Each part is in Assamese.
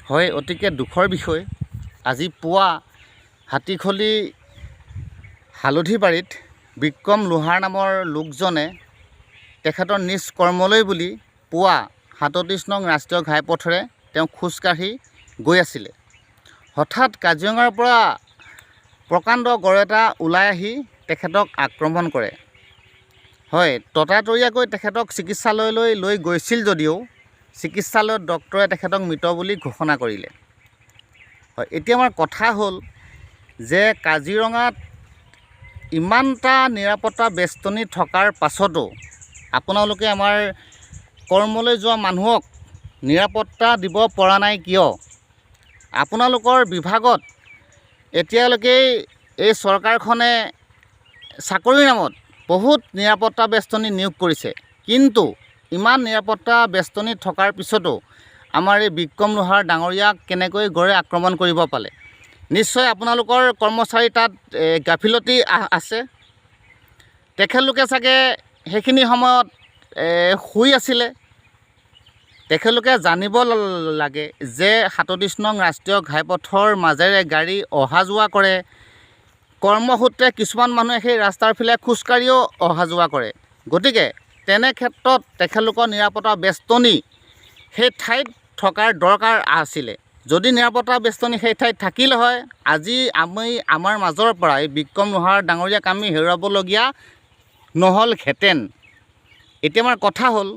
হয় অতিকে দুখৰ বিষয়। আজি পুৱা হাতীখলি হালধিবাৰীত বিক্ৰম লোহাৰ নামৰ লোকজনে তেখেতৰ নিজ কৰ্মলৈ বুলি পুৱা ৩৭ নং ৰাষ্ট্ৰীয় ঘাইপথেৰে তেওঁ খোজকাঢ়ি গৈ আছিলে। হঠাৎ কাজিৰঙাৰ পৰা প্ৰকাণ্ড গড় এটা ওলাই আহি তেখেতক আক্ৰমণ কৰে। হয়, ততাতৈয়াকৈ তেখেতক চিকিৎসালয়লৈ লৈ গৈছিল যদিও চিকিৎসালয়ত ডক্টৰে তেখেতক মৃত বুলি ঘোষণা কৰিলে। হয়, এতিয়া আমাৰ কথা হ'ল যে কাজিৰঙাত ইমানটা নিৰাপত্তা বেষ্টনী থকাৰ পাছতো আপোনালোকে আমাৰ কৰ্মলৈ যোৱা মানুহক নিৰাপত্তা দিব পৰা নাই কিয়? আপোনালোকৰ বিভাগত এতিয়ালৈকে এই চৰকাৰখনে চাকৰিৰ নামত বহুত নিৰাপত্তা বেষ্টনী নিয়োগ কৰিছে, কিন্তু ইমান নিৰাপত্তা বেষ্টনী থকাৰ পিছতো আমাৰ এই বিক্ৰম লোহাৰ ডাঙৰীয়াক কেনেকৈ গড়ে আক্ৰমণ কৰিব পালে? নিশ্চয় আপোনালোকৰ কৰ্মচাৰী তাত গাফিলতি আছে। তেখেতলোকে চাগে সেইখিনি সময়ত শুই আছিলে। তেখেতলোকে জানিব লাগে যে ৩৭ নং ৰাষ্ট্ৰীয় ঘাইপথৰ মাজেৰে গাড়ী অহা যোৱা কৰে। কৰ্মসূত্ৰে কিছুমান মানুহে সেই ৰাস্তাৰ ফালে খোজকাঢ়িও অহা যোৱা কৰে। গতিকে তেনে ক্ষেত্ৰত তেখেতলোকৰ নিৰাপত্তা বেষ্টনী সেই ঠাইত থকাৰ দৰকাৰ আছিলে। যদি নিৰাপত্তা বেষ্টনী সেই ঠাইত থাকিল হয়, আজি আমাৰ মাজৰ পৰা এই বিক্ৰম লোহাৰ ডাঙৰীয়াক আমি হেৰুৱাবলগীয়া নহ'লহেঁতেন। এতিয়া আমাৰ কথা হ'ল,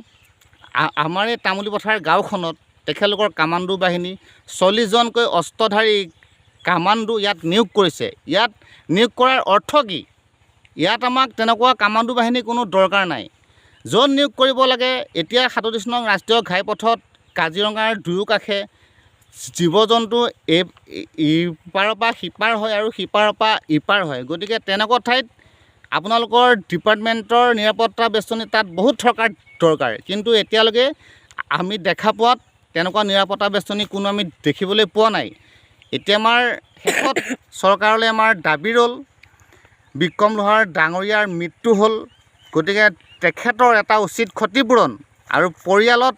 আমাৰ এই তামুলী পথাৰ গাঁওখনত তেখেতলোকৰ কামাণ্ডো বাহিনী ৪০জনকৈ অস্ত্ৰধাৰী কামাণ্ডো ইয়াত নিয়োগ কৰিছে। ইয়াত নিয়োগ কৰাৰ অৰ্থ কি? ইয়াত আমাক তেনেকুৱা কামাণ্ডো বাহিনী কোনো দৰকাৰ নাই। য'ত নিয়োগ কৰিব লাগে, এতিয়া ৩৭ নং ৰাষ্ট্ৰীয় ঘাইপথত কাজিৰঙাৰ দুয়োকাষে জীৱ জন্তু ইপাৰৰ পৰা সিপাৰ হয় আৰু সিপাৰৰ পৰা ইপাৰ হয়। গতিকে তেনেকুৱা ঠাইত আপোনালোকৰ ডিপাৰ্টমেণ্টৰ নিৰাপত্তা বেষ্টনী তাত বহুত থকাৰ দৰকাৰ, কিন্তু এতিয়ালৈকে আমি দেখা পোৱাত তেনেকুৱা নিৰাপত্তা বেষ্টনী কোনো আমি দেখিবলৈ পোৱা নাই। এতিয়া আমাৰ শেষত চৰকাৰলৈ আমাৰ দাবী ৰ'ল, বিক্ৰম লোহাৰ ডাঙৰীয়াৰ মৃত্যু হ'ল, গতিকে তেখেতৰ এটা উচিত ক্ষতিপূৰণ আৰু পৰিয়ালত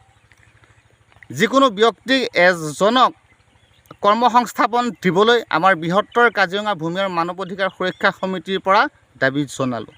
যিকোনো ব্যক্তি এজনক কৰ্মসংস্থাপন দিবলৈ আমাৰ বৃহত্তৰ কাজিৰঙা ভূমি আৰু মানৱ অধিকাৰ সুৰক্ষা সমিতিৰ পৰা দাবী জনালোঁ।